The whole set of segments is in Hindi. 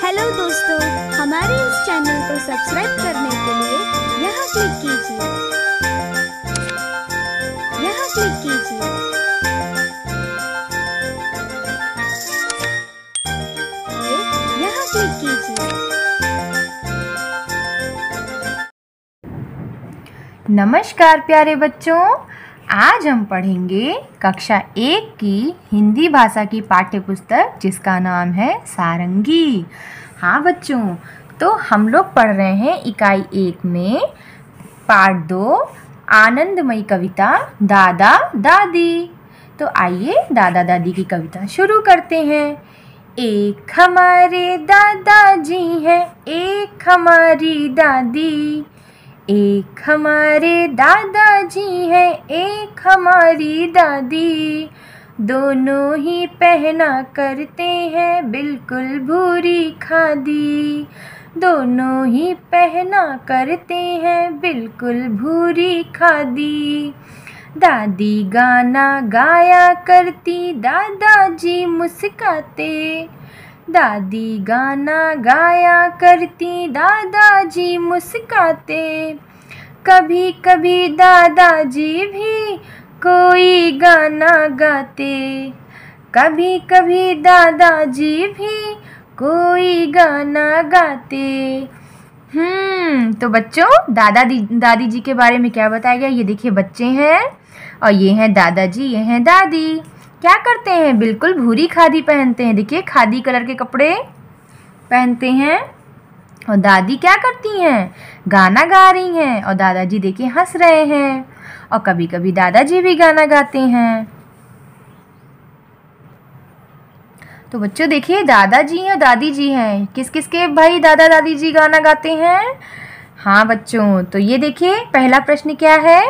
हेलो दोस्तों, हमारे इस चैनल को सब्सक्राइब करने के लिए यहाँ क्लिक कीजिए। यहाँ क्लिक कीजिए। यहाँ क्लिक कीजिए। नमस्कार प्यारे बच्चों, आज हम पढ़ेंगे कक्षा 1 की हिंदी भाषा की पाठ्य पुस्तक जिसका नाम है सारंगी। हाँ बच्चों, तो हम लोग पढ़ रहे हैं इकाई 1 में पाठ 2 आनंदमयी कविता दादा दादी। तो आइए दादा दादी की कविता शुरू करते हैं। एक हमारे दादाजी हैं, एक हमारी दादी। एक हमारे दादाजी हैं, एक हमारी दादी। दोनों ही पहना करते हैं बिल्कुल भूरी खादी। दोनों ही पहना करते हैं बिल्कुल भूरी खादी। दादी गाना गाया करती, दादाजी मुस्काते। दादी गाना गाया करती, दादाजी मुस्काते। कभी कभी दादाजी भी कोई गाना गाते। कभी कभी दादाजी भी कोई गाना गाते। तो बच्चों दादी जी के बारे में क्या बताया गया? ये देखिए बच्चे हैं और ये हैं दादाजी, ये हैं दादी। क्या करते हैं? बिल्कुल भूरी खादी पहनते हैं। देखिए खादी कलर के कपड़े पहनते हैं। और दादी क्या करती हैं? गाना गा रही हैं। और दादाजी देखिए हंस रहे हैं। और कभी कभी दादाजी भी गाना गाते हैं। तो बच्चों देखिए दादाजी और दादी जी हैं। किस किस के भाई दादा दादी जी गाना गाते हैं? हाँ बच्चों, तो ये देखिए पहला प्रश्न क्या है?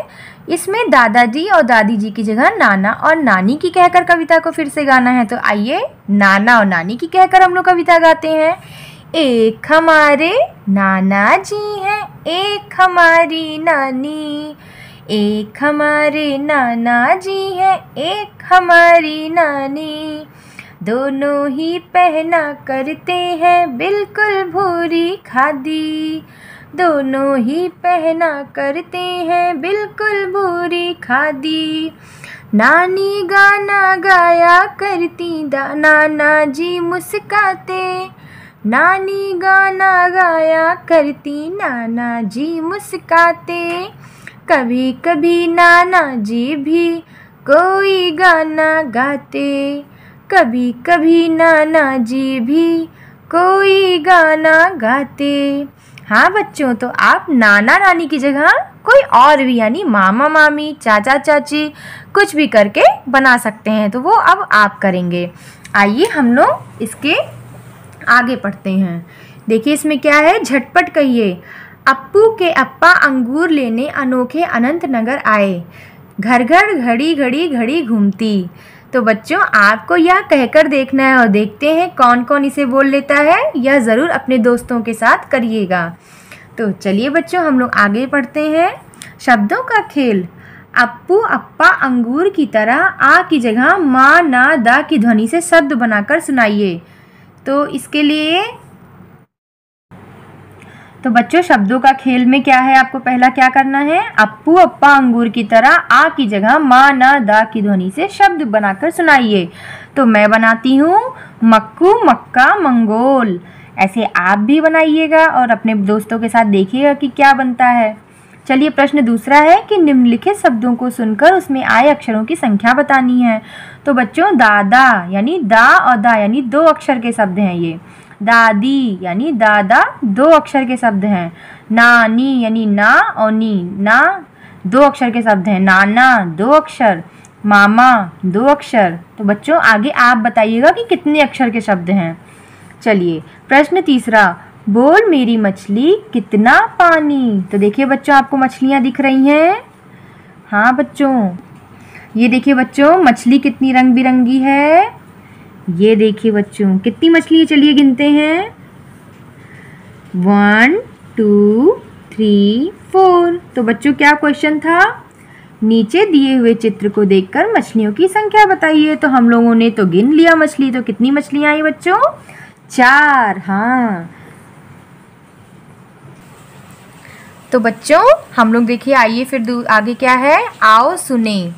इसमें दादाजी और दादी जी की जगह नाना और नानी की कहकर कविता को फिर से गाना है। तो आइए नाना और नानी की कहकर हम लोग कविता गाते हैं। एक हमारे नाना जी हैं, एक हमारी नानी। एक हमारे नाना जी हैं, एक हमारी नानी। दोनों ही पहना करते हैं बिल्कुल भूरी खादी। दोनों ही पहना करते हैं बिल्कुल भूरी खादी। नानी गाना गाया करती, नाना जी मुस्काते। नानी गाना गाया करती, नाना जी मुस्काते। कभी कभी नाना जी भी कोई गाना गाते। कभी कभी नाना जी भी कोई गाना गाते। हाँ बच्चों, तो आप नाना नानी की जगह कोई और भी यानी मामा मामी चाचा चाची कुछ भी करके बना सकते हैं। तो वो अब आप करेंगे। आइए हम लोग इसके आगे पढ़ते हैं। देखिए इसमें क्या है, झटपट कहिए। अप्पू के अप्पा अंगूर लेने अनोखे अनंत नगर आए। घर घर घड़ी घड़ी घड़ी घूमती। तो बच्चों आपको यह कहकर देखना है और देखते हैं कौन कौन इसे बोल लेता है। यह ज़रूर अपने दोस्तों के साथ करिएगा। तो चलिए बच्चों हम लोग आगे पढ़ते हैं। शब्दों का खेल। अप्पू अप्पा अंगूर की तरह आ की जगह माँ ना दा की ध्वनि से शब्द बनाकर सुनाइए। तो इसके लिए तो बच्चों शब्दों का खेल में क्या है, आपको पहला क्या करना है? अप्पू अप्पा अंगूर की तरह आ की जगह माँ ना दा की ध्वनि से शब्द बनाकर सुनाइए। तो मैं बनाती हूँ मक्कू मक्का मंगोल। ऐसे आप भी बनाइएगा और अपने दोस्तों के साथ देखिएगा कि क्या बनता है। चलिए प्रश्न दूसरा है कि निम्नलिखित शब्दों को सुनकर उसमें आए अक्षरों की संख्या बतानी है। तो बच्चों दादा यानी दा और दा यानी 2 अक्षर के शब्द हैं ये। दादी यानी दादा 2 अक्षर के शब्द हैं। नानी यानी ना और नी ना 2 अक्षर के शब्द हैं। नाना 2 अक्षर, मामा 2 अक्षर। तो बच्चों आगे आप बताइएगा कि कितने अक्षर के शब्द हैं। चलिए प्रश्न तीसरा, बोल मेरी मछली कितना पानी। तो देखिए बच्चों आपको मछलियाँ दिख रही हैं। हाँ बच्चों, ये देखिए बच्चों मछली कितनी रंग बिरंगी है। ये देखिए बच्चों कितनी मछली, चलिए गिनते हैं। 1 2 3 4। तो बच्चों क्या क्वेश्चन था? नीचे दिए हुए चित्र को देखकर मछलियों की संख्या बताइए। तो हम लोगों ने तो गिन लिया मछली। तो कितनी मछलियाँ आई बच्चों? 4, हाँ। तो बच्चों हम लोग देखिए, आइए फिर आगे क्या है, आओ सुने।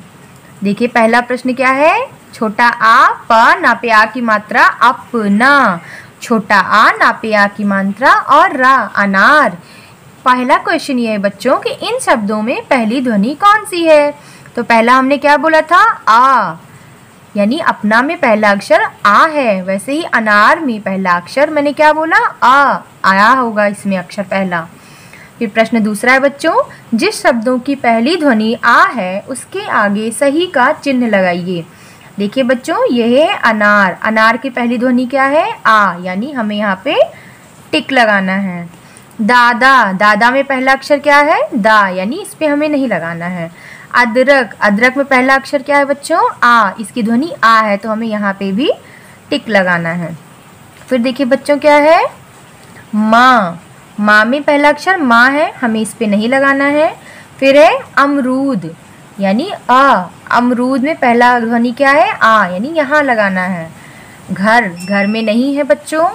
देखिए पहला प्रश्न क्या है, छोटा आ प ना पे आ की मात्रा अपना, छोटा आ ना पे आ की मात्रा और रा अनार। पहला क्वेश्चन ये है बच्चों कि इन शब्दों में पहली ध्वनि कौन सी है। तो पहला हमने क्या बोला था, आ, यानी अपना में पहला अक्षर आ है, वैसे ही अनार में पहला अक्षर मैंने क्या बोला, आ आया होगा इसमें अक्षर पहला। फिर प्रश्न दूसरा है बच्चों, जिस शब्दों की पहली ध्वनि आ है उसके आगे सही का चिन्ह लगाइए। देखिए बच्चों, यह है अनार, अनार की पहली ध्वनि क्या है, आ, यानी हमें यहाँ पे टिक लगाना है। दादा, दादा में पहला अक्षर क्या है, दा, यानी इस पे हमें नहीं लगाना है। अदरक, अदरक में पहला अक्षर क्या है बच्चों, आ, इसकी ध्वनि आ है, तो हमें यहाँ पे भी टिक लगाना है। फिर देखिए बच्चों क्या है, माँ, माँ में पहला अक्षर माँ है, हमें इस पे नहीं लगाना है। फिर है अमरूद, यानी आ, अमरूद में पहला ध्वनि क्या है, आ, यानी यहाँ लगाना है। घर, घर में नहीं है बच्चों,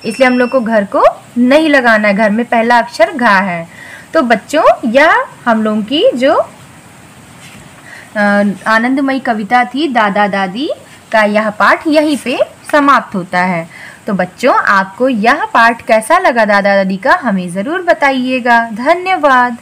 इसलिए हम लोग को घर को नहीं लगाना है, घर में पहला अक्षर घा है। तो बच्चों यह हम लोगों की जो आनंदमयी कविता थी दादा दादी का, यह पाठ यहीं पे समाप्त होता है। तो बच्चों आपको यह पाठ कैसा लगा दादा दादी का, हमें ज़रूर बताइएगा। धन्यवाद।